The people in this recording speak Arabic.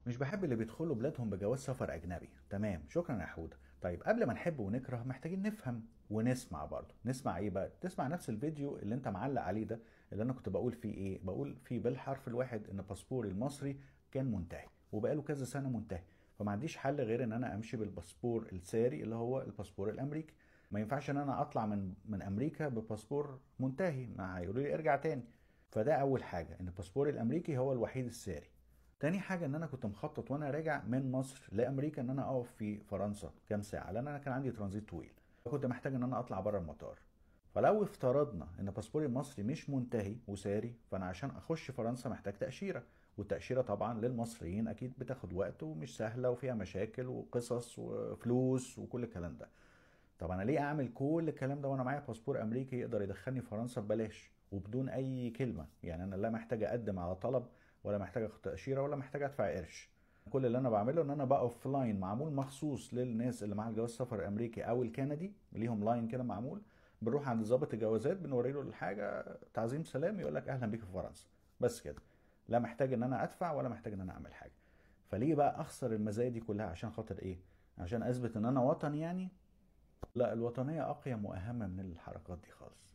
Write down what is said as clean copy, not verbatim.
مش بحب اللي بيدخلوا بلادهم بجواز سفر اجنبي. تمام، شكرا يا حوده. طيب قبل ما نحب ونكره محتاجين نفهم ونسمع برضه. نسمع ايه بقى؟ تسمع نفس الفيديو اللي انت معلق عليه ده، اللي انا كنت بقول فيه ايه؟ بقول فيه بالحرف الواحد ان باسبوري المصري كان منتهي وبقاله كذا سنه منتهي، فما عنديش حل غير ان انا امشي بالباسبور الساري اللي هو الباسبور الامريكي. ما ينفعش ان انا اطلع من امريكا بباسبور منتهي، ما هيقولوا لي ارجع تاني. فده اول حاجه، ان الباسبور الامريكي هو الوحيد الساري. تاني حاجة ان انا كنت مخطط وانا راجع من مصر لامريكا ان انا اقف في فرنسا كام ساعة، لان انا كان عندي ترانزيت طويل، فكنت محتاج ان انا اطلع بره المطار. فلو افترضنا ان باسبوري المصري مش منتهي وساري، فانا عشان اخش فرنسا محتاج تأشيرة، والتأشيرة طبعا للمصريين اكيد بتاخد وقت ومش سهلة وفيها مشاكل وقصص وفلوس وكل الكلام ده. طب انا ليه اعمل كل الكلام ده وانا معايا باسبور امريكي يقدر يدخلني فرنسا ببلاش وبدون اي كلمه؟ يعني انا لا محتاج اقدم على طلب، ولا محتاج اخد تاشيره، ولا محتاج ادفع قرش. كل اللي انا بعمله ان انا بقف في لاين معمول مخصوص للناس اللي معاها جواز سفر الامريكي او الكندي، ليهم لاين كده معمول. بنروح عند ضابط الجوازات بنوري له الحاجه، تعظيم سلام، يقول لك اهلا بيك في فرنسا. بس كده. لا محتاج ان انا ادفع ولا محتاج ان انا اعمل حاجه. فليه بقى اخسر المزايا دي كلها؟ عشان خاطر ايه؟ عشان اثبت ان انا وطني يعني؟ لا، الوطنية أقيم وأهم من الحركات دي خالص.